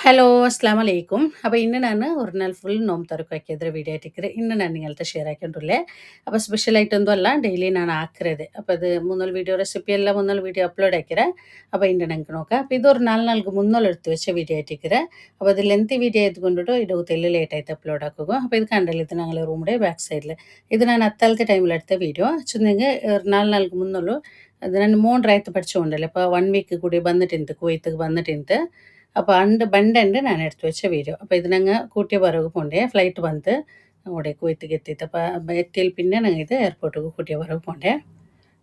Hello, Aslam ಅಲೈಕುಮ್. അപ്പോൾ ഇന്ന് ഞാൻ ഒരു നാൾ ഫുൾ നോമ്പ് തുറക്കാക്കിയದ್ರ വീഡിയോ ആയിട്ടിരിക്കുന്നത്. ഇന്ന് ഞാൻ നിങ്ങളുടെ ഷെയർ ആക്കിയിട്ടുള്ളേ. അപ്പോൾ സ്പെഷ്യലായിട്ടൊന്നും അല്ല, ഡെയിലി ഞാൻ ആക്കുന്നത്. അപ്പോൾ അത് മൂന്നാല് വീഡിയോ റെസിപ്പി എല്ലാം മൂന്നാല് വീഡിയോ അപ്ലോഡ് ആക്കിയത്. അപ്പോൾ ഇന്ന് ഞങ്ങൾക്ക് നോക്കാം. അപ്പോൾ ഇതൊരു നാಲ್ಕು മുന്നോളം എടുത്ത് വെച്ച വീഡിയോ ആയിട്ടിരിക്കുന്നത്. അപ്പോൾ അത് ലെಂತಿ വീഡിയോ ആയതുകൊണ്ടിട്ട് ഇടവത്തിൽ ലേറ്റ് ആയിട്ട് അപ്ലോഡ് ആക്കുക. അപ്പോൾ ഇത് കണ്ടല്ലോ, ഇത് ഞങ്ങളുടെ റൂമിൻ്റെ ബാക്ക് സൈഡിൽ. ഇത് ഞാൻ അത്താലത്തെ ടൈമിൽ എടുത്ത വീഡിയോ. ചെന്നെങ്കിൽ ನಾಲ್ಕು മുന്നോളം ಅದು ನಾನು 3 ರಾಯ್ತು പഠിച്ചുകൊണ്ടല്ലേ. അപ്പോൾ 1 വീക്ക് കൂടി വന്നിട്ടുണ്ട്, കുവൈത്തേക്ക് വന്നിട്ടുണ്ട്. അപ്പോൾ ಬಂಡಂಡು ನಾನು എടുത്ത് വെച്ച വീഡിയോ. അപ്പോൾ ഇതിനങ്ങ് കൂട്ടിയ പിറകു പോണ്ടേ, ഫ്ലൈറ്റ് ಬಂತು അവിടെ കുവൈത്തിಗೆ എത്തിയിട്ട്. അപ്പോൾ എത്തിയിൽ പിന്നെ ഞങ്ങൾ ഇത് എയർപോർട്ടിಗೆ കൂട്ടിയ പിറകു പോണ്ടേ.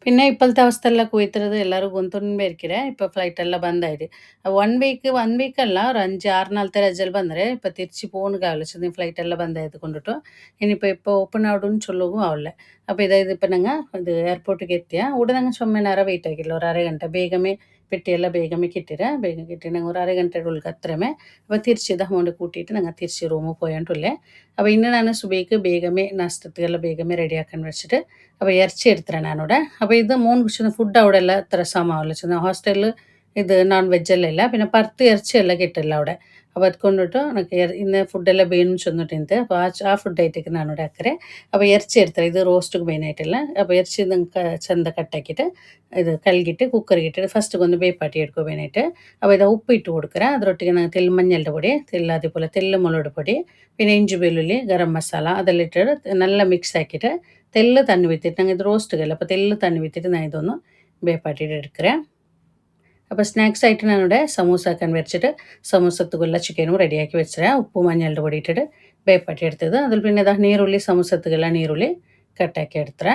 പിന്നെ ഇപ്പോഴത്തെ അവസ്ഥ എല്ലാം കുവൈത്തിലത് എല്ലാവരും ഗൊಂತುಂಬೆ ಇರ್ಕಿರೆ. ഇപ്പോൾ ಫ್ಲೈಟ್ ಎಲ್ಲ ಬಂದಾಯಿತು. 1 ವೀಕ್ ಅಲ್ಲ, ഒരു 5-6 നാളത്തെ ರಜಲ್ ಬಂದರೆ ഇപ്പോൾ തിരിച്ച് പോകുക ആലോചിച്ചു. ഫ്ലൈറ്റ് എല്ലാം ಬಂದಾಯಿತು കൊണ്ടിട്ട് ഇനിയിപ്പോൾ ഓപ്പൺ ആവുമെന്ന് ചൊല്ലുകയും ആവില്ല. അപ്പോൾ ഇതായത് ഇപ്പോൾ ഞങ്ങൾ ഇത് എയർപോർട്ടിಗೆ എത്തിയ ഉടനെ ഞങ്ങൾ ചുമ്മാ നേരം വെയിറ്റ് ആക്കില്ല, ഒരു അരഗಂಟೆ ಬೇಗಮೇ പെട്ടിയെല്ല ಬೇಗമേ കിട്ടിര. ಬೇಗ കിട്ടി ഞങ്ങൾ ഒരു അരഗಂಟೆ ഉള്ളിൽ അത്രമേ. അപ്പോൾ തിരിച്ച് അമൗണ്ട് കൂട്ടിയിട്ട് ഞങ്ങൾ തിരിച്ച് റൂമിൽ പോയിട്ടുള്ളേ. അപ്പോൾ ഇന്ന് ഞാൻ സുബൈക്ക് ಬೇಗമേ നാസ്തത്തെല്ലാം ಬೇಗമേ റെഡിയാക്കാൻ വെച്ചിട്ട് അപ്പോൾ ഇറച്ചി എടുത്തിട്ടാണ് ഞാനിവിടെ. അപ്പോൾ ഇത് 3 കുറിച്ച് ഫുഡ് അവിടെ എല്ലാം എത്ര സമയമില്ല. ഹോസ്റ്റലിൽ ഇത് നോൺ വെജ്ജെല്ലാം ഇല്ല, പിന്നെ പറുത്ത് ഇറച്ചിയെല്ലാം കിട്ടില്ല അവിടെ. അപ്പോൾ അതുകൊണ്ടിട്ട് എനിക്ക് ഇന്ന് ഫുഡെല്ലാം ಬೇನು ചെന്നിട്ടുണ്ട്. അപ്പോൾ ആ ഫുഡ് ആയിട്ടേക്ക് ഞാനിവിടെ ആക്കರೆ. അപ്പോൾ ഇറച്ചി എടുത്തത് ഇത് റോസ്റ്റിಗೆ ಬೇನಾയിട്ടിಲ್ಲ. അപ്പോൾ ഇറച്ചി നിങ്ങൾക്ക് ಚಂದ ಕಟ್ಟಾಕಿಟ್ಟು ಇದು ಕಲ್ಗಿಟ್ಟು ಕುಕ್ಕರ್ಗೆ ಇಟ್ಟಿട്ട് ಫಸ್ಟಿಗೆ ಒಂದು ಬೇಪಾಟಿ എടുക്കുക ಬೇನಾയിട്ട്. അപ്പോൾ ഇത് ഉപ്പിട്ട് കൊടുക്കുക. അതിലൊട്ടിಗೆ ನಾನು ತೆಲ್ಲು മഞ്ഞളുടെ പൊടി, ತೆಲ್ಲು അതേപോലെ ತೆಲ್ಲು മുളക് പൊടി, പിന്നെ ഇഞ്ചി വെളുള്ളി ഗരം മസാല അതെല്ലാം ഇട്ടിട്ട് നല്ല മിക്സ് ആക്കിയിട്ട് ತೆಲ್ಲು തണ്ണി വിത്തിട്ട് ഞങ്ങൾ ഇത് റോസ്റ്റുകയല്ല, അപ്പോൾ ತೆಲ್ಲು തണ്ണി വിത്തിട്ട് ഞാൻ ഇതൊന്ന് ಬೇಪಾಟಿട്ട് എടുക്കുക. അപ്പോൾ സ്നാക്സ് ആയിട്ട് ഞാനിവിടെ സമൂസ ആക്കാൻ വെച്ചിട്ട് സമൂസത്തുക്കുള്ള ചിക്കനും റെഡിയാക്കി വെച്ചത്. ഉപ്പും മഞ്ഞളുടെ പൊടി ഇട്ടിട്ട് ಬೇಪಾಟಿ എടുത്തത്. അതിൽ പിന്നെ ഇതാ നീരുള്ളി, സമൂസത്തുക്കുള്ള നീരുള്ളി കട്ടാക്കി എടുത്തത്.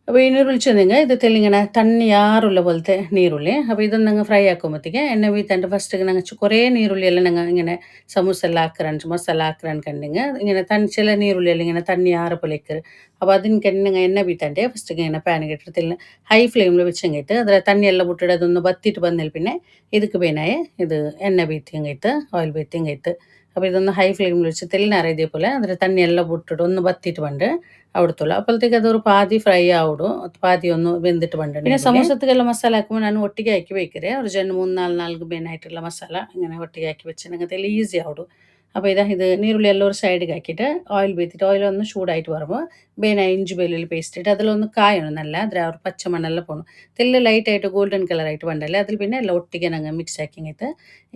അപ്പോൾ ഈ നീരുള്ളി ചെന്നെങ്കിൽ ഇത് തെല്ലിങ്ങനെ തണ്ണി ആറുള്ള പോലത്തെ നീരുള്ളി. അപ്പോൾ ഇതൊന്നും ഞങ്ങൾ ഫ്രൈ ആക്കുമ്പോഴത്തേക്ക് എണ്ണ വീത്താണ്ട് ഫസ്റ്റ് ഞങ്ങൾ കുറേ നീരുള്ളിയെല്ലാം ഞങ്ങൾ ഇങ്ങനെ സമൂസ എല്ലാം ആക്കാൻ മസാല ആക്കാൻ കണ്ടെങ്കിൽ ഇങ്ങനെ ചില നീരുള്ളിയെല്ലാം ഇങ്ങനെ തണ്ണി ആറ് പോലെ ഇക്കറ്. അപ്പോൾ അതിന് ഞങ്ങൾ എണ്ണ വീത്താണ്ട് ഫസ്റ്റ് ഇങ്ങനെ പാനിಗೆ ഇട്ടിട്ടില്ല, ഹൈ ഫ്ലെയിമിൽ വെച്ചെങ്കിട്ട് ಅದರ ತಣ್ಣೆಲ್ಲ ಬಿಟ್ಟಿട്ട് അതൊന്ന് ಬತ್ತಿಟ್ಟು ಬಂದ್ಮೇಲೆ പിന്നെ ಇದಕ್ಕೆ ಬೇನಾಯೆ ಇದು ಎಣ್ಣೆ ಬೀತಿಂಗೈತೆ, ಆಯಿಲ್ ಬೀತಿಂಗೈತೆ. അപ്പോൾ ഇതൊന്ന് ഹൈ ഫ്ലെയിമിൽ വെച്ച് തെല്ലിനാറ് ഇതേപോലെ അതിൽ തണ്ണിയെല്ലാം വിട്ടിട്ട് ഒന്ന് ബത്തിയിട്ട് പണ്ട് അവിടത്തുള്ളൂ. അപ്പോഴത്തേക്ക് അതൊരു പാതി ഫ്രൈ ആവിടും, പാതി ഒന്ന് വെന്തിട്ട് പണ്ട്. പിന്നെ സമൂസത്തിಗೆಲ್ಲ മസാല ആക്കുമ്പോൾ ನಾನು ಒಟ್ಟಿಗೆ ಹಾಕಿ ಬೇಕಿರೆ ഒരു 3-4 ಬೇನಾയിട്ടുള്ള മസാല ഇങ്ങനെ ഒട്ടിಗೆ ಹಾಕಿ വെച്ച് ഞങ്ങൾക്ക് എല്ലാം ഈസി ആവിടും. അപ്പോൾ ഇത് നീരുള്ളി എല്ലാം ഒരു സൈഡിൽ ആക്കിയിട്ട് ഓയിൽ വീത്തിട്ട് ഓയിൽ ഒന്ന് ചൂടായിട്ട് വരുമ്പോൾ ಬೇನ ഇഞ്ചി വെല്ലുള്ളി പേസ്റ്റ് ഇട്ട് അതിലൊന്ന് കായണം നല്ല, അതിൽ ഒരു പച്ചമണ്ണെല്ലാം പോകണം. തെല്ല് ലൈറ്റായിട്ട് ഗോൾഡൻ കളറായിട്ട് വേണ്ടല്ലേ. അതിൽ പിന്നെ എല്ലാം ഒട്ടിಗೆ ഞങ്ങൾ മിക്സ് ആക്കിയിട്ട്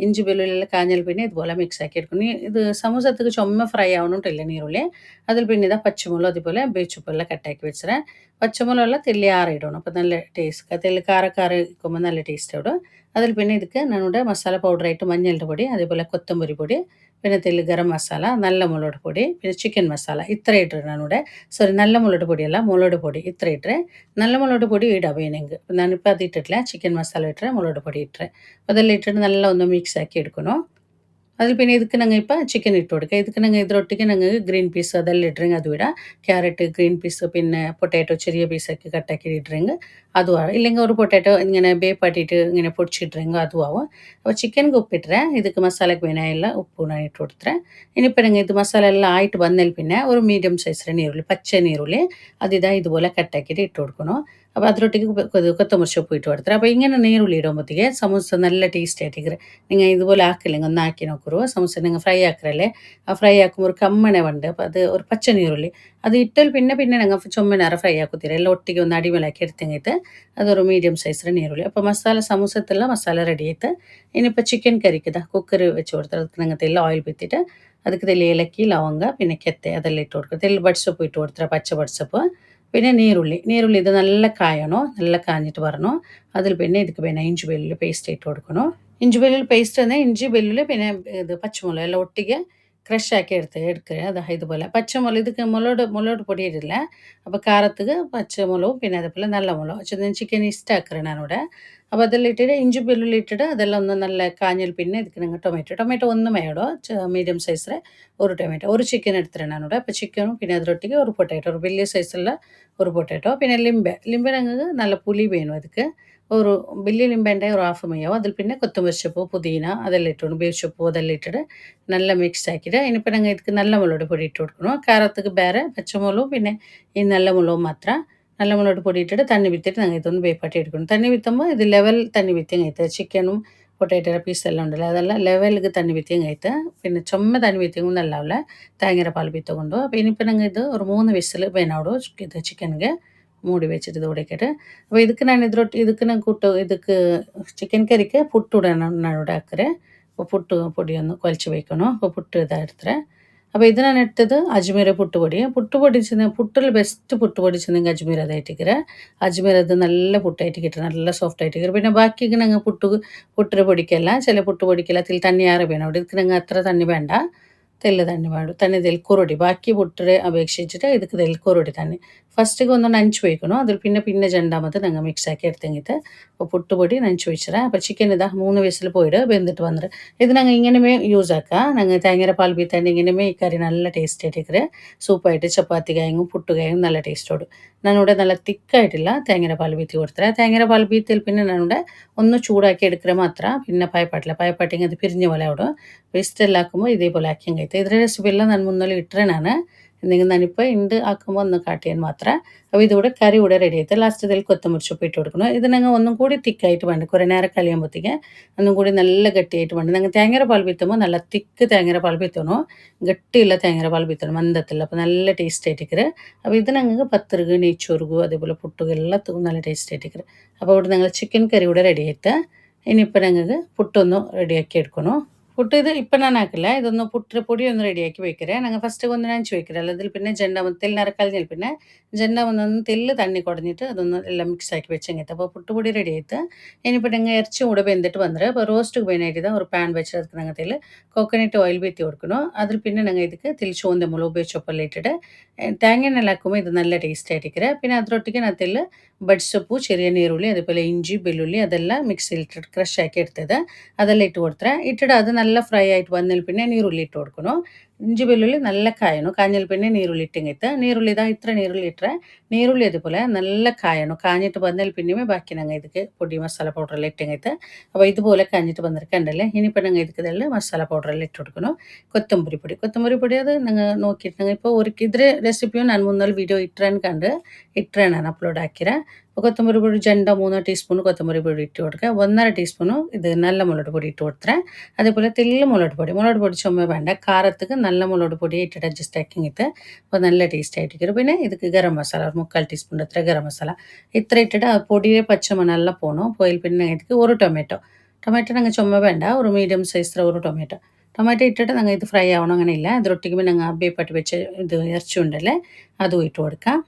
ഇഞ്ചി വെല്ലുള്ളി കാഞ്ഞാൽ പിന്നെ ഇതുപോലെ മിക്സ് ആക്കി എടുക്കണം. ഇത് സമൂസത്തേക്ക് ചുമ ഫ്രൈ ആവണോട്ടില്ല നീരുള്ളി. അതിൽ പിന്നെ ഇതാ പച്ചമുളക് അതുപോലെ ಬೇಚುಪ್ಪೆಲ್ಲ കട്ടാക്കി വെച്ചത്. പച്ചമുളകെല്ലാം തെല്ലി ആറിയിടണം, അപ്പോൾ നല്ല ടേസ്റ്റ്. തെല്ല് കാര ഇരിക്കുമ്പോൾ നല്ല ടേസ്റ്റ് ആവിടും. അതിൽ പിന്നെ ಇದಕ್ಕೆ ഞാനിവിടെ മസാല പൗഡറായിട്ട് മഞ്ഞളുടെ പൊടി, അതേപോലെ കൊത്തമ്പരി പൊടി, പിന്നെ തെല്ല് ഗരം മസാല, നല്ല മുളക് പൊടി, പിന്നെ ചിക്കൻ മസാല ഇത്ര ഇട്ടിട്ട് ഞാനിവിടെ നല്ല മുളക് പൊടിയല്ല, മുളക് പൊടി ഇത്ര ഇട്ടರೆ. നല്ല മുളക് പൊടി ഇടാം വേണമെങ്കിൽ. ഞാനിപ്പോൾ അത് ഇട്ടിട്ടില്ല, ചിക്കൻ മസാല ഇട്ടರೆ മുളക് പൊടി ഇട്ടರೆ. അപ്പോൾ അതെല്ലാം ഇട്ടിട്ട് നല്ല ഒന്ന് മിക്സ് ആക്കി എടുക്കണം. അതിൽ പിന്നെ ಇದಕ್ಕೆ ഞങ്ങൾ ഇപ്പോൾ ചിക്കൻ ഇട്ട് കൊടുക്കുക. ಇದಕ್ಕೆ ഞങ്ങൾ ഇതിലൊട്ടിക്ക് ഞങ്ങൾ ഗ്രീൻ പീസ് അതെല്ലാം ഇട്ടിരെങ്കിൽ അതും ഇടാം. ക്യാരറ്റ്, ഗ്രീൻ പീസ്, പിന്നെ പൊട്ടാറ്റോ ചെറിയ പീസാക്കി കട്ടാക്കി ഇട്ടിരെങ്കിൽ അതും ആവും. ഇല്ലെങ്കിൽ ഒരു പൊട്ടാറ്റോ ഇങ്ങനെ ಬೇಪಾಟಿയിട്ട് ഇങ്ങനെ പൊടിച്ചിട്ടിരെങ്കിൽ അതും ആവും. അപ്പോൾ ചിക്കൻಗೆ ഉപ്പിട്ടರೆ ಇದಕ್ಕೆ മസാലയ്ക്ക് വേനായുള്ള ഉപ്പ് ഞാൻ ഇട്ട് കൊടുത്തರೆ. ഇനിയിപ്പോൾ ഞങ്ങൾ ഇത് മസാല എല്ലാം ആയിട്ട് വന്നതിൽ പിന്നെ ഒരു മീഡിയം സൈസിലെ നീരുള്ളി, പച്ച നീരുള്ളി അതിതാ ഇതുപോലെ കട്ടാക്കിയിട്ട് ഇട്ട് കൊടുക്കണം. അപ്പോൾ അതിലൊട്ടിക്ക് കൊത്തമ്പരി സೊಪ್ಪು ഇട്ട് കൊടുത്തರೆ. അപ്പോൾ ഇങ്ങനെ നീരുള്ളി ഇടുമ്പോഴത്തേക്ക് സമൂസ നല്ല ടേസ്റ്റ് ആയിട്ടിരിക്കും. നിങ്ങൾ ഇതുപോലെ ആക്കില്ലെങ്കിൽ ഒന്ന് ആക്കി നോക്കൂ. സമൂസ നിങ്ങൾ ഫ്രൈ ആക്കറല്ലേ, ആ ഫ്രൈ ആക്കുമ്പോൾ ഒരു കമ്മണ ഉണ്ട്. അപ്പോൾ അത് ഒരു പച്ച നീരുള്ളി അത് ഇട്ടാൽ പിന്നെ ഞങ്ങൾ ചുമ്മനാറ് ഫ്രൈ ആക്കുത്തില്ല, എല്ലാം ഒട്ടിಗೆ ഒന്ന് അടിമേലാക്കി എടുത്തെങ്കിട്ട് അതൊരു മീഡിയം സൈസിലെ നീരുള്ളി. അപ്പോൾ മസാല സമൂസത്തെല്ലാം മസാല റെഡി ആയിട്ട് ഇനിയിപ്പോൾ ചിക്കൻ കറിക്ക് കുക്കർ വെച്ച് കൊടുത്തത്. ಅದಕ್ಕೆ ഞങ്ങൾക്ക് എല്ലാം ഓയിൽ ಬಿತ್ತಿട്ട് ಅದಕ್ಕೆ തെല്ല് ഏലക്കി, ലവങ്ക, പിന്നെ ಕೆತ್ತೆ അതെല്ലാം ഇട്ട് കൊടുക്കുക. തെല്ല് ബഡ്സൊപ്പ് ഇട്ട് കൊടുത്തത്, പച്ച ബഡ്സൊപ്പ്. പിന്നെ നീരുള്ളി ഇത് നല്ല കായണോ, നല്ല കാഞ്ഞിട്ട് വരണോ. അതിൽ പിന്നെ ಇದಕ್ಕೆ പിന്നെ ഇഞ്ചി വെല്ലുള്ളി പേസ്റ്റ് ഇട്ട് കൊടുക്കണം. ഇഞ്ചി വെല്ലുള്ളി പേസ്റ്റ് തന്നെ ഇഞ്ചി വെല്ലുള്ളി പിന്നെ ഇത് പച്ചമുളക് എല്ലാം ഒട്ടിಗೆ ക്രഷ് ആക്കി എടുക്കുക. അത് ഇതുപോലെ പച്ചമുളക് ಇದಕ್ಕೆ മുളക് പൊടി ഇടില്ല. അപ്പോൾ കാരത്തുക്ക് പച്ചമുളകും പിന്നെ അതേപോലെ നല്ല മുളക് ചിക്കൻ ഇഷ്ട ആക്കറ ഞാനിവിടെ. അപ്പോൾ അതെല്ലാം ഇട്ടിട്ട് ഇഞ്ചി വെല്ലുള്ളി ഇട്ടിട്ട് അതെല്ലാം ഒന്ന് നല്ല കാഞ്ഞൽ പിന്നെ ಇದಕ್ಕೆ ഞങ്ങൾ ടൊമാറ്റോ ഒന്ന് മേടോ മീഡിയം സൈസിലെ ഒരു ടൊമാറ്റോ, ഒരു ചിക്കൻ എടുത്തിട്ട് ഞാനിവിടെ. അപ്പോൾ ചിക്കനും പിന്നെ അതിലൊട്ടിಗೆ ഒരു പൊട്ടാറ്റോ, ഒരു വലിയ സൈസുള്ള ഒരു പൊട്ടാറ്റോ, പിന്നെ ലിംബെ ഞങ്ങൾക്ക് നല്ല പുളി വേണം. ಅದಕ್ಕೆ ഒരു വലിയ ലിംബേൻ്റെ ഒരു ഹാഫ് മയ്യാവും. അതിൽ പിന്നെ കൊത്തമ്പരി സೊಪ್ಪು, പുതിന അതെല്ലാം ഇട്ടു, ಬೇಸೊಪ್ಪು അതെല്ലാം ഇട്ടിട്ട് നല്ല മിക്സ് ആക്കിയിട്ട് ഇനിയിപ്പോൾ ഞങ്ങൾ ಇದಕ್ಕೆ നല്ല മുളക് പൊടി ഇട്ട് കൊടുക്കണം. കാരത്തുക്ക് ಬೇರೆ പച്ചമുളകും പിന്നെ ഈ നല്ല മുളകും മാത്രം. നല്ല മുളക് പൊടി ഇട്ടിട്ട് തണ്ണി വിത്തിട്ട് ഞങ്ങൾ ഇതൊന്ന് ಬೇಪಾಟಿ എടുക്കണം. തണ്ണി വിത്തുമ്പോൾ ഇത് ലെവൽ തണ്ണി വിത്തിങ്ങೈತೆ. ചിക്കനും പൊട്ടാറ്റോയുടെ പീസെല്ലാം ഉണ്ടല്ലോ അതെല്ലാം ലെവലിക്ക് തണ്ണി വീത്തിയും കഴിത്ത് പിന്നെ ചുമ തണ്ണി വീത്തിയും നല്ലാവില്ല തേങ്ങയുടെ പാൽ പീത്തുകൊണ്ടു അപ്പോൾ ഇനിയിപ്പോൾ ഞങ്ങൾ ഇത് ഒരു 3 വിസിൽ വേനോടു ഇത് ചിക്കനിಗೆ മൂടി വെച്ചിട്ട് ഇത് ഉടക്കിയിട്ട് അപ്പോൾ ಇದಕ್ಕೆ ನಾನು ಇದಕ್ಕೆ ನಾನು ಕುಟ್ಟು ಇದಕ್ಕೆ ಚಿಕನ್ ಕರಿಗೆ ಪುಟ್ಟು ನಾನು ಹಾಕ್ರೆ അപ്പോൾ പുട്ട് പൊടിയൊന്ന് കുഴച്ച് വയ്ക്കണം അപ്പോൾ പുട്ട് ഇതാഎടുത്തേ അപ്പോൾ ഇത് ഞാൻ എടുത്തത് അജ്മീർ പുട്ടുപൊടി പുട്ടുപൊടി പുട്ടിൽ ബെസ്റ്റ് പുട്ടുപൊടി ചെന്നെങ്കിൽ അജ്മീർ അതായിട്ടിക്കറ അജ്മീർ അത് നല്ല പുട്ടായിട്ട് കിട്ടും നല്ല സോഫ്റ്റ് ആയിട്ട് കിട്ടും പിന്നെ ബാക്കിക്ക് ഞങ്ങൾ പുട്ടിര പൊടിക്കല്ല ചില പുട്ട് പൊടിക്കല്ല അതിൽ തണ്ണി ആറ് വേണം അവിടെ ഇതിക്ക് ഞങ്ങൾ അത്ര തണ്ണി വേണ്ട തെല്ല് തണ്ണി വേണം തണ്ണി തെൽക്കുറൊടി ബാക്കി പുട്ടിരെ അപേക്ഷിച്ചിട്ട് ಇದಕ್ಕೆ തെൽക്കുറൊടി തണ്ണി ഫസ്റ്റിಗೆ ഒന്ന് നനച്ച് വയ്ക്കണം അതിൽ പിന്നെ രണ്ടാമത് ഞങ്ങൾ മിക്സ് ആക്കി എടുത്തെങ്കിട്ട് അപ്പോൾ പുട്ടുപൊടി നനച്ച് വെച്ചിട്ട് അപ്പോൾ ചിക്കൻ ഇതാ 3 വിസിൽ പോയിട്ട് വെന്തിട്ട് വന്നിട്ട് ഇത് ഞങ്ങൾ ഇങ്ങനെമേ യൂസ് ആക്കാം ഞങ്ങൾ തേങ്ങയുടെ പാൽ ബീത്താണ്ട് ഇങ്ങനെമേ ഈ കറി നല്ല ടേസ്റ്റ് ആയിട്ടിരിക്കറ് സൂപ്പായിട്ട് ചപ്പാത്തി കായും പുട്ടുകായും നല്ല ടേസ്റ്റോട് ഞാനിവിടെ നല്ല തിക്കായിട്ടില്ല തേങ്ങയുടെ പാൽ ബീത്തി കൊടുത്തത് തേങ്ങയുടെ പാൽ ബീത്തിൽ പിന്നെ ഞാനിവിടെ ഒന്ന് ചൂടാക്കി എടുക്കുക മാത്രം പിന്നെ പായപ്പാട്ടിങ് അത് പിരിഞ്ഞ പോലെ അവിടെ വേസ്റ്റെല്ലാം ആക്കുമ്പോൾ ഇതേപോലെ ആക്കിയും കഴിക്കും ഇതിൻ്റെ റെസിപ്പി എല്ലാം ഞാൻ മുന്നിൽ ഇട്ടേ ನಾನು എന്തെങ്കിലും ഞാനിപ്പോൾ ഉണ്ട് ആക്കുമ്പോൾ ഒന്ന് കാട്ടിയാൽ മാത്രം അപ്പോൾ ഇതിവിടെ കറി ഇവിടെ റെഡി ആയിട്ട് ലാസ്റ്റ് ഇതിൽ കൊത്തമ്പരി ചുപ്പ് ഇട്ട് കൊടുക്കണം ഇത് ഞങ്ങൾ ഒന്നും കൂടി തിക്കായിട്ട് വേണ്ട കുറേ നേരം കഴിയുമ്പോഴത്തേക്ക് ഒന്നും കൂടി നല്ല ഗട്ടിയായിട്ട് വേണ്ട ഞങ്ങൾ തേങ്ങയുടെ പാൽ ബീത്തുമ്പോൾ നല്ല തിക്ക് തേങ്ങയുടെ പാൽ ബീത്തണോ ഗട്ടിയുള്ള തേങ്ങയുടെ പാൽ ബീത്തണം മന്ദത്തില്ല അപ്പോൾ നല്ല ടേസ്റ്റ് ആയിട്ടിക്കറ് അപ്പോൾ ഇത് ഞങ്ങൾക്ക് പത്തിറുക് നെയ്ച്ചോറുകു അതേപോലെ പുട്ടുക എല്ലാത്തും നല്ല ടേസ്റ്റ് ആയിട്ടിക്കറ് അപ്പോൾ ഇവിടെ ഞങ്ങൾ ചിക്കൻ കറി ഇവിടെ റെഡി ആയിട്ട് ഇനിയിപ്പോൾ ഞങ്ങൾക്ക് പുട്ടൊന്ന് റെഡിയാക്കി എടുക്കണം പുട്ട് ഇത് ഇപ്പം ഞാൻ ആക്കില്ല ഇതൊന്ന് പുട്ടിൻ്റെ പൊടി ഒന്ന് റെഡിയാക്കി വെക്കരേ ഞങ്ങൾ ഫസ്റ്റ് ഒന്ന് നനച്ച് വെക്കരല്ല അതിൽ പിന്നെ തെല്ല് കഴിഞ്ഞാൽ പിന്നെ ജണ്ടാമൊന്നൊന്ന് തെല്ല് തണ്ണി കുടഞ്ഞിട്ട് അതൊന്ന് എല്ലാം മിക്സ് ആക്കി വെച്ചെങ്കിട്ട് അപ്പോൾ പുട്ടുപൊടി റെഡി ആയിട്ട് ഇനിയിപ്പോൾ ഞങ്ങൾ ഇറച്ചും കൂടെ വെന്തിട്ട് വന്നിട്ട് അപ്പോൾ റോസ്റ്റ് വേനായിട്ട് ഒരു പാൻ വെച്ചിട്ട് ಅದಕ್ಕೆ ഞങ്ങൾ തെല്ല് കോക്കനട്ട് ഓയിൽ ബീത്തി കൊടുക്കണം അതിൽ പിന്നെ ഞങ്ങൾ ಇದಕ್ಕೆ തെല്ല് ചുവന്ന മുളക് ഉപയോഗിച്ചൊപ്പെല്ലാം ഇട്ടിട്ട് തേങ്ങയെണ്ണ ആക്കുമ്പോൾ ഇത് നല്ല ടേസ്റ്റ് ആയിട്ടിരിക്കറേ പിന്നെ അതിലൊട്ടിക്ക് ഞാൻ തെല്ല് ബഡ്സൊಪ್ಪು ചെറിയ നീരുള്ളി അതേപോലെ ഇഞ്ചി വെല്ലുള്ളി അതെല്ലാം മിക്സിയിലിട്ടിട്ട് ക്രഷ് ആക്കി എടുത്തത് അതെല്ലാം ഇട്ട് കൊടുത്തേ ഇട്ടിട്ട് അത് നല്ല ഫ്രൈ ആയിട്ട് വന്നതിൽ പിന്നെ നീരുള്ളി ഇട്ട് കൊടുക്കണം ഇഞ്ചി വെല്ലുള്ളി നല്ല കായണം കാഞ്ഞൽ പിന്നെ നീരുള്ളി ഇട്ടിങ്ങിട്ട് നീരുള്ളി ഇതാ ഇത്ര നീരുള്ളി ഇട്ടರೆ നീരുള്ളി അതുപോലെ നല്ല കായണം കാഞ്ഞിട്ട് വന്നതിൽ പിന്നെ ബാക്കി ഞങ്ങൾ ಇದಕ್ಕೆ പൊടി മസാല പൗഡറെല്ലാം ഇട്ടിങ്ങിട്ട് അപ്പോൾ ഇതുപോലെ കാഞ്ഞിട്ട് വന്നിരിക്കണ്ടല്ലേ ഇനിയിപ്പോൾ ഞങ്ങൾ ಇದಕ್ಕೆ ഇതെല്ലാം മസാല പൗഡറെല്ലാം ഇട്ട് കൊടുക്കണം കൊത്തമ്പരി പൊടി അത് ഞങ്ങൾ നോക്കിയിട്ട് ഞങ്ങൾ ഇപ്പോൾ ഒരു ഇದ್ರ റെസിപ്പിയും ഞാൻ മുന്നേ വീഡിയോ ഇട്ടേ ഞാൻ അപ്ലോഡ് ആക്കിരാ കൊത്തമ്പരി പൊടി 2-3 ടീസ്പൂൺ കൊത്തമ്പരി പൊടി ഇട്ട് കൊടുക്കുക 1.5 ടീസ്പൂണ് ഇത് നല്ല മുളക് പൊടി ഇട്ട് കൊടുത്തേ അതേപോലെ തെല്ല് മുളക് പൊടി ചുമ വേണ്ട കാരத்துக்கு നല്ല മുളക് പൊടി ഇട്ടിട്ട് അഡ്ജസ്റ്റ് ആക്കിങ്ങിട്ട് അപ്പോൾ നല്ല ടേസ്റ്റ് ആയിട്ടിരിക്കും പിന്നെ ಇದಕ್ಕೆ ഗരം മസാല ഒരു 3/4 ടീസ്പൂൺ അത്ര ഗരം മസാല ഇത്ര ഇട്ടിട്ട് ആ പൊടിയെ പച്ചമണെല്ലാം പോകണം പോയിൽ പിന്നെ ಇದಕ್ಕೆ ഒരു ടൊമാറ്റോ ഞങ്ങൾ ചുമ വേണ്ട ഒരു മീഡിയം സൈസിലെ ഒരു ടൊമാറ്റോ ഇട്ടിട്ട് ഞങ്ങൾ ഇത് ഫ്രൈ ആവണം അങ്ങനെയില്ല അതിലൊട്ടിക്ക് പിന്നെ ഞങ്ങൾ അബ്ബേപ്പട്ട് വെച്ച് ഇത് ഇറച്ചി ഉണ്ടല്ലേ അതും ഇട്ട് കൊടുക്കാം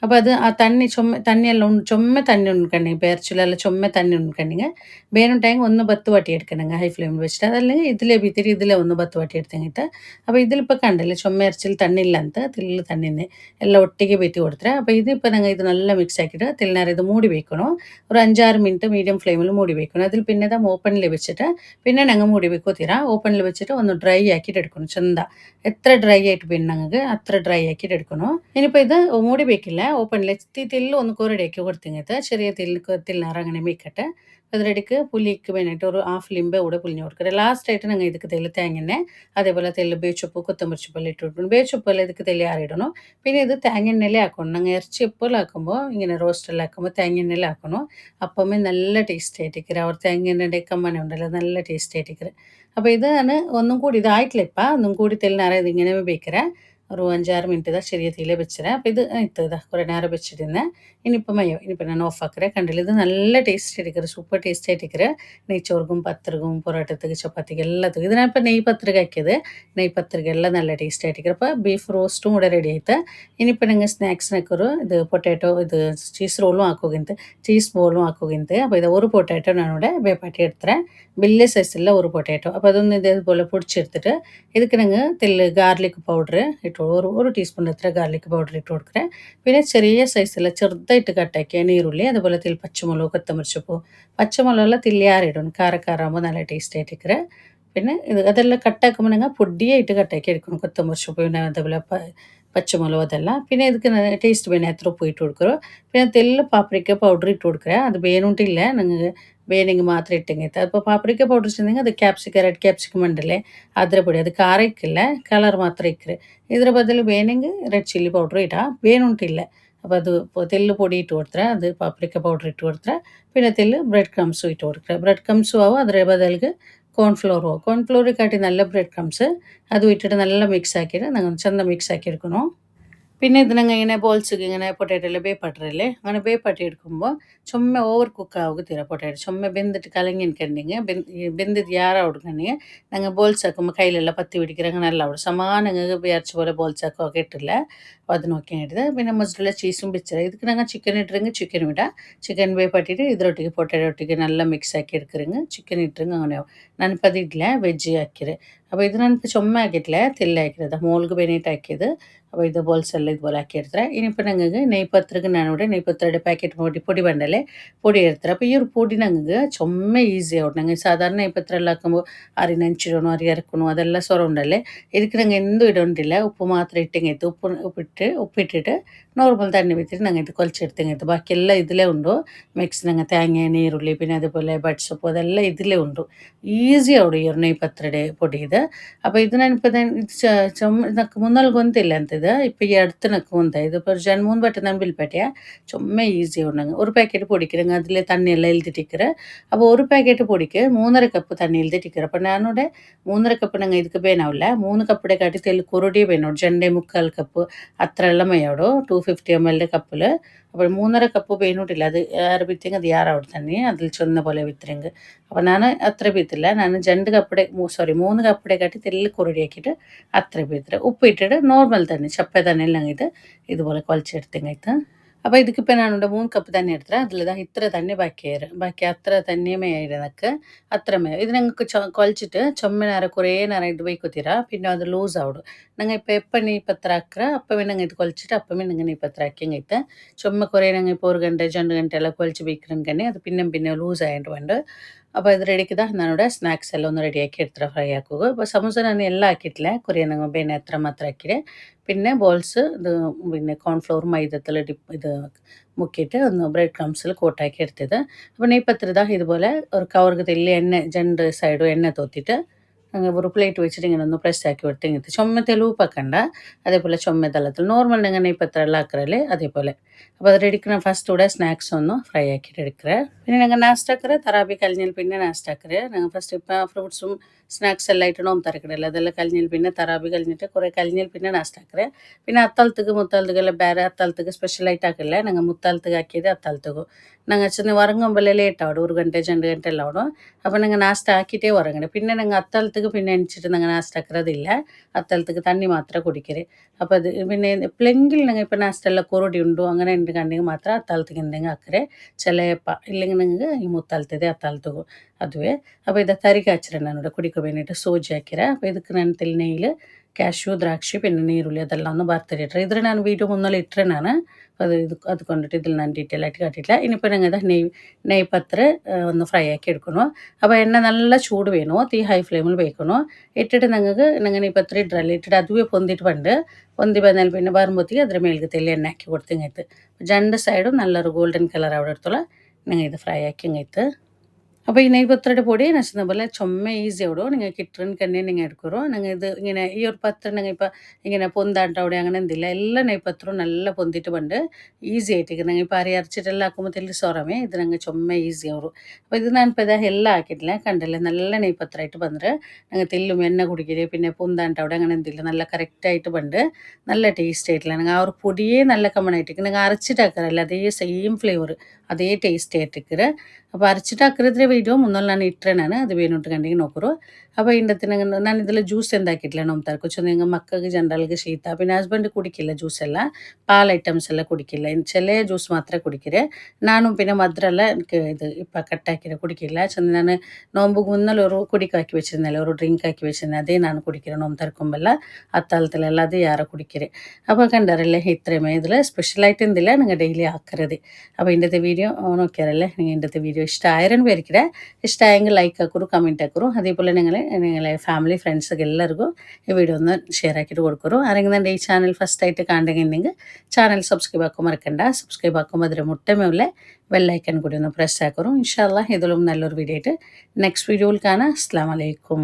അപ്പോൾ അത് ആ തണ്ണിയെല്ലാം ചുമ തണ്ണി ഉണ്ണിക്കണ്ടെങ്കിൽ പേർച്ചിലെല്ലാം ചുമ തണ്ണി ഉണ്ണിക്കണ്ടെങ്കിൽ വേനുണ്ടെങ്കിൽ ഒന്ന് 10 വാട്ടി എടുക്കണമെങ്കിൽ ഹൈ ഫ്ലെയിമിൽ വെച്ചിട്ട് അതല്ലെങ്കിൽ ഇതിലേ ബീത്തിരി ഇതിലേ ഒന്ന് 10 വാട്ടി എടുത്തെങ്കിട്ട് അപ്പോൾ ഇതിലിപ്പോൾ കണ്ടല്ലേ ചുമ ഇറച്ചിൽ തണ്ണില്ല ಅಂತ തില്ല് തണ്ണിന്ന് എല്ലാം ഒട്ടിಗೆ ബീത്തി കൊടുത്തേ അപ്പോൾ ഇതിപ്പോൾ ഞങ്ങൾ ഇത് നല്ല മിക്സ് ആക്കിയിട്ട് തില്ലിനേരം ഇത് മൂടി വയ്ക്കണം ഒരു 5-6 മിനിറ്റ് മീഡിയം ഫ്ലെയിമിൽ മൂടി വയ്ക്കണം അതിൽ പിന്നെ ഇത് ഓപ്പണിൽ വെച്ചിട്ട് പിന്നെ ഞങ്ങൾ മൂടി വെക്കോത്തീരാ ഓപ്പണിൽ വെച്ചിട്ട് ഒന്ന് ഡ്രൈ ആക്കിയിട്ട് എടുക്കണം ചെന്ത എത്ര ഡ്രൈ ആയിട്ട് പിന്നെ ഞങ്ങൾക്ക് അത്ര ഡ്രൈ ആക്കിയിട്ട് എടുക്കണം ഇനിയിപ്പോൾ ഇത് മൂടി വയ്ക്കില്ല ഓപ്പണിൽ തെല്ല് ഒന്ന് റെഡിയാക്കി കൊടുത്തിങ്ങത്ത് ചെറിയ തെല്ലിനാറ് അങ്ങനെ വെക്കട്ടെ അതിനിടയ്ക്ക് പുലിക്ക് വേണ്ടിയിട്ട് ഒരു 1/2 ലിംബ കൂടെ പുലിഞ്ഞ് കൊടുക്കുക ലാസ്റ്റായിട്ട് ഞങ്ങൾ ಇದಕ್ಕೆ തെല്ല് തേങ്ങ അതേപോലെ തെല്ല് ಬೇಚೊಪ್ಪು കൊത്തമ്പരി ചുപ്പെല്ലാം ഇട്ട് കൊടുക്കണം ಬೇಚೊಪ್ಪೆಲ್ಲ ಇದಕ್ಕೆ തെല്ല് ആറിയിടണം പിന്നെ ഇത് തേങ്ങ ആക്കണം ഞങ്ങൾ ഇറച്ചി എപ്പോഴും ആക്കുമ്പോൾ ഇങ്ങനെ റോസ്റ്റെല്ലാം ആക്കുമ്പോൾ തേങ്ങ ആക്കണം അപ്പമേ നല്ല ടേസ്റ്റ് ആയിട്ടിരിക്കുക അവർ തേങ്ങ കമ്മന ഉണ്ടല്ലോ നല്ല ടേസ്റ്റ് ആയിട്ടിരിക്കുക അപ്പോൾ ഇത് ഞാൻ ഒന്നും കൂടി ഇതായിട്ടില്ല ഇപ്പം ഒന്നും കൂടി തെല്ലിനാറ് ഇത് ഇങ്ങനെ വെക്കറേ ഒരു 5-6 മിനിറ്റ് ഇതാ ചെറിയ തീയിൽ വെച്ചത് അപ്പോൾ ഇത് ഇതാ കുറേ നേരം വെച്ചിരുന്നേ ഇനിയിപ്പോൾ ഞാൻ ഓഫ് ആക്കറേ കണ്ടില്ല ഇത് നല്ല ടേസ്റ്റ് ആയിരിക്കും സൂപ്പർ ടേസ്റ്റ് ആയിട്ടിരിക്കുക നെയ്ച്ചോർക്കും പത്തിരിക്കും പൊറോട്ടത്തേക്ക് ചപ്പാത്തിക്ക് എല്ലാത്തും ഇതിനിപ്പോൾ നെയ് പത്രിക ആക്കിയത് നെയ് പത്രിക എല്ലാം നല്ല ടേസ്റ്റ് ആയിട്ടിരിക്കും അപ്പോൾ ബീഫ് റോസ്റ്റും കൂടെ റെഡി ആയിട്ട് ഇനിയിപ്പോൾ നിങ്ങൾ സ്നാക്സിനൊക്കെ ഒരു ഇത് പൊട്ടാറ്റോ ഇത് ചീസ് റോളും ആക്കുകയുണ്ട് ചീസ് ബോളും ആക്കുകയുണ്ട് അപ്പോൾ ഇത് ഒരു പൊട്ടാറ്റോ ഞാനിവിടെ വേപ്പാട്ടി എടുത്തേ വലിയ സൈസിലുള്ള ഒരു പൊട്ടാറ്റോ അപ്പോൾ അതൊന്ന് ഇതേപോലെ പൊടിച്ചെടുത്തിട്ട് ಇದಕ್ಕೆ ഞങ്ങൾ തെല്ല് ഗാർലിക് പൗഡർ ഇട്ട് ഒരു ടീസ്പൂൺ എത്ര ഗാർലിക് പൗഡർ ഇട്ട് കൊടുക്കറേ പിന്നെ ചെറിയ സൈസിലുള്ള ചെറുതായിട്ട് കട്ടാക്കിയ നീരുള്ളി അതുപോലെ തെല്ല് പച്ചമുളക് കൊത്തമ്പരി ചുപ്പ് പച്ചമുളകെല്ലാം തെല്ല് ആറിയിടണം കാരക്കാറാകുമ്പോൾ നല്ല ടേസ്റ്റ് ആയിട്ടിരിക്കറേ പിന്നെ ഇത് അതെല്ലാം കട്ടാക്കുമ്പോൾ ഞങ്ങൾ പൊടിയായിട്ട് കട്ടാക്കി എടുക്കണം കൊത്തമ്പരി ചുപ്പ് പിന്നെ അതേപോലെ പച്ചമുളക് അതെല്ലാം പിന്നെ ಇದಕ್ಕೆ ടേസ്റ്റ് വേണേ എത്ര ഉപ്പ് ഇട്ട് കൊടുക്കറോ പിന്നെ തെല്ല് പാപ്രിക്ക പൗഡർ ഇട്ട് കൊടുക്കറേ അത് വേണുണ്ടില്ല ഞങ്ങൾക്ക് വേണമെങ്കിൽ മാത്രം ഇട്ടെങ്കിൽ അപ്പോൾ പാപ്രിക്ക പൗഡർ ചെന്നെങ്കിൽ അത് റെഡ് ക്യാപ്സിക്കം ഉണ്ടല്ലേ ಅದರ പൊടി ಅದು ಖಾರ ಇಕ್ಕಿಲ್ಲ ಕಲರ್ ಮಾತ್ರ ಇಕ್ಕರೆ ಇದರ ಬದಲು ಬೇನೆಂಗೆ ರೆಡ್ ಚಿಲ್ಲಿ ಪೌಡ್ರ್ ಇಡ ಬೇನುಂಟಿಲ್ಲ അപ്പോൾ അത് തെല്ല് പൊടി ഇട്ട് കൊടുത്തರೆ, അത് പാപ്രിക്ക പൗഡർ ഇട്ട് കൊടുത്തರೆ, പിന്നെ തെല്ല് ബ്രെഡ് ക്രംസും ഇട്ട് കൊടുക്കുക. ബ്രെഡ് ക്രംസും ആവും, ಅದರ ಬದಲಿಗೆ കോൺഫ്ലോറും ആവും. കോൺഫ്ലോറിനെക്കാട്ടി നല്ല ബ്രെഡ് ക്രംസ് അതും ഇട്ടിട്ട് നല്ല മിക്സ് ആക്കിയിട്ട് ഞങ്ങൾ ചെಂದ മിക്സ് ആക്കി എടുക്കണം. പിന്നെ ഇതിനങ്ങ് ഇങ്ങനെ ബോൾസിಗೆ ഇങ്ങനെ പൊട്ടാറ്റോ ಎಲ್ಲ ಬೇಯ್ಪಟ್ರಲ್ಲೇ അങ്ങനെ ಬೇಯ್ಪಟ್ಟಿ എടുക്കുമ്പോൾ ചുമ്മ ಓವರ್ ಕುಕ್ ಆಗುತ್ತೀರ പൊട്ടാറ്റോ ചുമ്മ ಬೆಂದಿട്ട് കലങ്ങിനിക്കണ്ടെങ്കിൽ ಬೆಂದಿದ್ದು ಯಾರು ಹುಡ್ಕಂಡಿಗೆ ഞങ്ങൾ ബോൾസ് ആക്കുമ്പോൾ കയ്യിലെല്ലാം പത്തി പിടിக்கிறங்க നല്ല അവിടെ സമാനങ്ങ് വിചാരിച്ച പോലെ ബോൾസ് ആക്കുക കേട്ടില്ല. അപ്പോൾ അത് നോക്കിയായിട്ട് പിന്നെ മൊസറല്ല ചീസും വെച്ചത് ಇದಕ್ಕೆ ഞങ്ങൾ ചിക്കൻ ഇട്ടിരുங்க ചിക്കൻ ഇടാം. ചിക്കൻ ಬೇಯ್ಪಟ್ಟಿಟ್ಟು ಇದರೊಟ್ಟಿಗೆ പൊട്ടാറ്റോ ಒಟ್ಟಿಗೆ നല്ല ಮಿಕ್ಸ್ ಆಕಿ എടുക്കിರುங்க ಚಿಕನ್ ಇಟ್ಟಿರುங்க അങ്ങനെ ನಾನಿപ്പോൾ ಅದು ಇಡ್ಲ ವೆಜ್ ಹಾಕಿರೆ. അപ്പോൾ ഇത് ഞാനിപ്പോൾ ചുമ്മ ആക്കിയിട്ടില്ല, തെല്ല് ആക്കിയത് മോൾക്ക് ಬೇನೇಟ್ ಹಾಕಿയത്. അപ്പോൾ ഇത് ബോൾസ് എല്ലാം ഇതുപോലെ ആക്കി എടുത്തത്. ഇനിയിപ്പോൾ ഞങ്ങൾക്ക് നെയ്പത്രക്ക് ഞാനിവിടെ നെയ്പത്രയുടെ പാക്കറ്റ് പൊടി വേണ്ടല്ലേ, പൊടി എടുത്തത്. അപ്പോൾ ഈ ഒരു പൊടി ഞങ്ങൾക്ക് ചുമ്മ ഈസി ആവും. ഞങ്ങൾ സാധാരണ നെയ്പത്ര എല്ലാം ആക്കുമ്പോൾ അരി നനച്ചിടണോ അരി ഇറക്കണോ അതെല്ലാം സ്വരം ഉണ്ടല്ലേ. ಇದಕ್ಕೆ ഞങ്ങൾ എന്തും ഇടണ്ടില്ല, ഉപ്പ് മാത്രം ഇട്ടെങ്കിൽ ഉപ്പിട്ടിട്ട് നോർമൽ തണ്ണി വിത്തിട്ട് ഞങ്ങൾ ഇത് കൊലിച്ചെടുത്തെങ്കിൽ ബാക്കിയെല്ലാം ഇതിലേ ഉണ്ടോ മിക്സ്. ഞങ്ങൾ തേങ്ങ നീരുള്ളി പിന്നെ അതുപോലെ ബഡ്സപ്പ് അതെല്ലാം ഇതിലേ ഉണ്ടു. ഈസി ആവും ഈ ഒരു നെയ്പത്രയുടെ പൊടി ഇത്. അപ്പോൾ ഇത് ഞാനിപ്പോൾ నాకు ముందర గొంతిಲ್ಲ ಅಂತಿದೆ ഇപ്പോൾ ಈ അടുത്ത് ನಕ್ಕು ಇದು ஒரு 2-3 ಬಟ್ಟೆ ನಾನು ಬಿಲ್ಪಟ್ಟೆ ചുമ്മ ഈസി ഉണ്ടെങ്കിൽ ഒരു പാക്കറ്റ് പൊടിக்கிறேங்க, അതിൽ തണ്ണിയെല്ലാം എഴുതിട്ടിരിക്കുക. അപ്പോൾ ഒരു പാക്കറ്റ് പൊടിക്ക് 3.5 കപ്പ് തണ്ണി എഴുതിട്ടിരിക്കുക. അപ്പോൾ ഞാനിവിടെ 3.5 കപ്പ് ഞങ്ങൾ ಇದಕ್ಕೆ ಬೇನಾವಿಲ್ಲ, 3 ಕಪ್ಪಡೆ ಕಾಟಿ ತೆಲು ಕುರುಡಿ ಬೇನೋಡು 2.25 ಕಪ್ ಅತ್ರ ಎಲ್ಲ ಮೇಯೋಡು 250 ml കപ്പിൽ. അപ്പോൾ 3.5 കപ്പ് ಬೇനോട്ടില്ല, അത് ആറ് വിത്തെങ്കിൽ അത് യാറാവിടെ തന്നെ അതിൽ ചൊന്ന പോലെ വിത്തരെങ്കിൽ. അപ്പോൾ ഞാൻ അത്ര ബീത്തില്ല, ഞാൻ 2 കപ്പടെ 3 കപ്പടെ കാട്ടി തെല്ല് കുറുടിയാക്കിയിട്ട് അത്ര ബീത്തര ഉപ്പ് ഇട്ടിട്ട് നോർമൽ തന്നെ ചപ്പ തന്നെ എല്ലാം ഇതുപോലെ കുഴച്ചെടുത്തെങ്കിൽ. അപ്പോൾ ഇതിക്കിപ്പോൾ ഞാനുണ്ട് 3 കപ്പ് തന്നെ എടുത്തത്, അതിൽ ഇത്ര തന്നെ ബാക്കി അത്ര തന്നെ മേയിടനക്ക് അത്ര ഇത് ഞങ്ങൾക്ക് കുഴച്ചിട്ട് ചുമ്മ നേരം കുറേ നേരം ഇത് വയ്ക്കുತ್ತೀರಾ, പിന്നെ അത് ലൂസ് ആവിടും. ഞങ്ങൾ ഇപ്പോൾ എപ്പോൾ നെയ്പത്ര ಹಾಕ್ರ ಅಪ್ಪವೇ ഞങ്ങൾ ഇത് കുഴച്ചിട്ട് അപ്പമേ ഞങ്ങൾ നെയ്പത്ര ಹಾಕಿಂಗೈತೆ. ചുമ്മ കുറേ ഞങ്ങൾ ഇപ്പോൾ 1 ಗಂಟೆ 2 ಗಂಟೆ ಎಲ್ಲ കുഴച്ച് വയ്ക്കണമെങ്കിൽ അത് പിന്നെ ലൂസ് ആയിട്ട് വേണ്ട. അപ്പോൾ ഇത് റെഡിക്കിതാ ഞാനിവിടെ സ്നാക്സ് എല്ലാം ഒന്ന് റെഡിയാക്കി എടുത്തിട്ട് ഫ്രൈ ആക്കുക. അപ്പോൾ സമൂസ ഞാൻ എല്ലാം ആക്കിയിട്ടില്ല, കുറേ ഞങ്ങൾ ಬೇನೆ എത്ര മാത്രം ആക്കിയിട്ട് പിന്നെ ബോൾസ് ഇത് പിന്നെ കോൺഫ്ലോർ മൈദത്തിൽ ഇത് മുക്കിയിട്ട് ഒന്ന് ബ്രെഡ് ക്രംസിൽ കോട്ടാക്കി എടുത്തത്. അപ്പോൾ നെയ്പത്രത ഇതുപോലെ ഒരു കവർക്ക് തെല്ലി എണ്ണ 2 സൈഡും എണ്ണ തോത്തിയിട്ട് ഒരു പ്ലേറ്റ് വെച്ചിട്ട് ഇങ്ങനെ ഒന്ന് പ്രസ് ആക്കി എടുത്തെങ്കിൽ ചുമ്മത്തിൽ ഉപ്പാക്കണ്ട. അതേപോലെ ചുമ്മത്തള്ളത്തിൽ നോർമൽ നിങ്ങൾ നെയ്പത്ര എല്ലാം ആക്കറല്ലേ അതേപോലെ. അപ്പോൾ അത് എടുക്കുന്ന ഫസ്റ്റ് കൂടെ സ്നാക്സ് ഒന്ന് ഫ്രൈ ആക്കിയിട്ട് എടുക്കുക. പിന്നെ ഞങ്ങൾ നാസ്റ്റ് ആക്കറ് തറാബി കലിഞ്ഞാൽ പിന്നെ നാസ്റ്റ് ആക്കറ്. ഞങ്ങൾ ഫസ്റ്റ് ഇപ്പോൾ ഫ്രൂട്ട്സും സ്നാക്സ് എല്ലാം ആയിട്ട് നോമ്പ് തരക്കടല്ല, അതെല്ലാം കലിഞ്ഞാൽ പിന്നെ തറാബി കലിഞ്ഞിട്ട് കുറേ കലിഞ്ഞാൽ പിന്നെ നാസ്റ്റ് ആക്കറ്. പിന്നെ അത്താലത്തേക്ക് മുത്താലത്തേക്കെല്ലാം ಬೇರೆ അത്താലത്തേക്ക് സ്പെഷ്യലായിട്ട് ആക്കില്ല, ഞങ്ങൾ മുത്താലത്തേക്ക് ആക്കിയത് അത്താലത്തേക്കും. ഞങ്ങൾ ചെന്ന് ഉറങ്ങുമ്പോൾ ലേറ്റ് ആവിടും, 1 ಗಂಟೆ 2 ಗಂಟೆ എല്ലാം ആവിടും. അപ്പോൾ ഞങ്ങൾ നാസ്റ്റ് ആക്കിയിട്ടേ ഉറങ്ങണം. പിന്നെ ഞങ്ങൾ അത്താലത്തേക്ക് പിന്നെ എണിച്ചിട്ട് ഞങ്ങൾ നാസ്റ്റ് ആക്കറതില്ല, അത്താലത്തേക്ക് തണ്ണി മാത്രം കുടിക്കരുത്. അപ്പോൾ അത് പിന്നെ എപ്പോഴെങ്കിൽ ഞങ്ങൾ ഇപ്പോൾ നാസ്റ്റ് എല്ലാം കുറുടി ഉണ്ടോ അങ്ങനെ ഉണ്ട് കണ്ടെങ്കിൽ മാത്രം അത്താലത്തേക്ക് എന്തെങ്കിലും ആക്കരെ ചിലപ്പോൾ, ഇല്ലെങ്കിൽ നിങ്ങൾക്ക് ഈ മുത്താലത്തതേ അത്താലത്തേക്കും അതുവേ. അപ്പോൾ ഇത് തരി കാച്ചിട്ടുണ്ട് ഞാനിവിടെ കുടിക്കാൻ വേണ്ടിയിട്ട് സൂജി ಹಾಕಿರ. അപ്പോൾ ಇದಕ್ಕೆ ನಾನು നെയ്യിൽ ಕ್ಯಾಶ್ಯೂ ದ್ರಾಕ್ಷಿ പിന്നെ ನೀರುಳ್ಳಿ ಅದೆಲ್ಲ ഒന്ന് വറുത്തിട്ടിട്ട് ഇದ್ರ ನಾನು വീഡിയോ മുന്നോട്ട് ഇട്ടರೆ ನಾನು അത് കൊണ്ടിട്ട് ഇതിൽ ഞാൻ ഡീറ്റെയിൽ ആയിട്ട് കാട്ടിയിട്ടില്ല. ഇനിയിപ്പോൾ ഞങ്ങൾ നെയ്പത്ര ഒന്ന് ഫ്രൈ ആക്കി എടുക്കണം. അപ്പോൾ എണ്ണ നല്ല ചൂട് വേണോ, തീ ഹൈ ഫ്ലെയിമിൽ വെക്കണോ. ഇട്ടിട്ട് ഞങ്ങൾക്ക് നെയ്പത്ര ഇട്ടല്ലേ ഇട്ടിട്ട് അതുവേ പൊന്തിട്ട് പൊന്തി ಬಂದಾൽ പിന്നെ വരുമ്പോഴത്തേക്ക് ಅದರ ಮೇಲ್ಗೆ ತೆಲ್ಲಿ ಎಣ್ಣೆ ಹಾಕಿ ಕೊಡ್ತಿಂಗಾಯ್ತು. 2 സൈഡും നല്ലൊരു ഗോൾഡൻ കളർ അവിടെ എടുത്തോളാം ഞങ്ങൾ ഇത് ഫ്രൈ ആക്കിಂಗಾಯ್ತು. അപ്പോൾ ഈ നെയ്പത്രയുടെ പൊടി നശിച്ച പോലെ ചുമ്മ ഈസി ആവിടും. നിങ്ങൾ കിട്ടൺ കന്നെ നിങ്ങൾ എടുക്കുമോ ഞങ്ങൾ ഇത് ഇങ്ങനെ ഈ ഒരു പത്രം ഞങ്ങൾ ഇപ്പോൾ ഇങ്ങനെ പൊന്താണ്ട് അവിടെ അങ്ങനെ എന്തില്ല, എല്ലാ നെയ്പത്രവും നല്ല പൊന്തിട്ട് പണ്ട് ഈസി ആയിട്ട് ഞങ്ങൾ ഇപ്പോൾ അരി അരച്ചിട്ടെല്ലാം ആക്കുമ്പോൾ തെല്ലി സൊറമേ ഇത് ഞങ്ങൾ ചുമ്മ ഈസി ആവും. അപ്പോൾ ഇത് ഞാനിപ്പോൾ ഇതാ എല്ലാം ആക്കിയിട്ടില്ല കണ്ടല്ലേ, നല്ല നെയ്പത്രമായിട്ട് ಬಂದರೆ ഞങ്ങൾ തെല്ലും എണ്ണ കുടിക്കരുത് പിന്നെ പൊന്താണ്ട് അവിടെ അങ്ങനെ എന്തില്ല, നല്ല കറക്റ്റായിട്ട് പണ്ട് നല്ല ടേസ്റ്റ് ആയിട്ടില്ല. ഞങ്ങൾ ആ ഒരു പൊടിയേ നല്ല കമ്മണായിട്ട് ഞങ്ങൾ അരച്ചിട്ടാക്കാറല്ല, അതേ സെയിം ഫ്ലേവർ അതേ ടേസ്റ്റ് ആയിട്ടിരിക്കുക. അപ്പോൾ അരച്ചിട്ടാക്കരത്തിൻ്റെ വീഡിയോ മുന്നോട്ട് ഞാൻ ഇട്ടേ ನಾನು ಅದು ಬೇನೊಟ್ಟು ಗಂಡಿಗೆ ನೋಕರು. അപ്പോൾ ഇതിൻ്റെ ನಾನು ഇതിൽ ಜ್ಯೂಸ್ എന്താക്കിയിട്ടില്ല നോമ്പ് കുറച്ച് നിങ്ങൾ മക്കൾക്ക് ജനറൽക്ക് ശീത പിന്നെ ഹസ്ബൻഡ് കുടിക്കില്ല ജ്യൂസെല്ല, പാൽ ഐറ്റംസ് എല്ലാം കുടിക്കില്ല, ചില ജ്യൂസ് മാത്രമേ കുടിക്കരുത്. നാനും പിന്നെ മധുരല്ല എനിക്ക് ഇത് ഇപ്പം കട്ടാക്കിയിട്ട് കുടിക്കില്ല. ചെന്ന് ഞാൻ നോമ്പ് മുന്നൽ ഒരു കുടിക്കാക്കി വെച്ചിരുന്നല്ലേ, ഒരു ഡ്രിങ്ക് ആക്കി വെച്ചിരുന്നത് അതേ ನಾನು കുടിക്കരുത് നോമ്പ് തരക്കുമ്പല്ല അത്താലത്തിലെല്ല അത് ಯಾರು കുടിക്കരുത്. അപ്പോൾ കണ്ടറല്ലേ ഇത്രയുമേ ഇതിൽ സ്പെഷ്യലായിട്ട് എന്തില്ല നിങ്ങൾ ഡെയിലി ആക്കരുത്. അപ്പോൾ ഇതിൻ്റെ വീഡിയോ നോക്കിയാറല്ലേ നിങ്ങൾ ഇതിൻ്റെ വീഡിയോ ഇഷ്ടം ആയിരം പേർക്കിടെ ഇഷ്ടമായെങ്കിൽ ലൈക്ക് ആക്കൂ കമൻറ്റ് ആക്കൂ. അതേപോലെ നിങ്ങളെ ഫാമിലി ഫ്രണ്ട്സൊക്കെ എല്ലാവർക്കും ഈ വീഡിയോ ഒന്ന് ഷെയർ ആക്കിയിട്ട് കൊടുക്കൂ. ആരെങ്കിലും ഈ ചാനൽ ഫസ്റ്റ് ആയിട്ട് കാണുന്നുണ്ടെങ്കിൽ ചാനൽ സബ്സ്ക്രൈബ് ആക്കാൻ മറക്കണ്ട. സബ്സ്ക്രൈബ് ആക്കുമ്പോൾ അതിൽ മുട്ടമേ ബെല്ലൈക്കൺ കൂടി ഒന്ന് പ്രസ് ആക്കൂ. ഇൻഷാ അല്ലാഹ് ഇതിലും നല്ലൊരു വീഡിയോ ആയിട്ട് നെക്സ്റ്റ് വീഡിയോയിൽ കാണാം. അസ്സലാമു അലൈക്കും.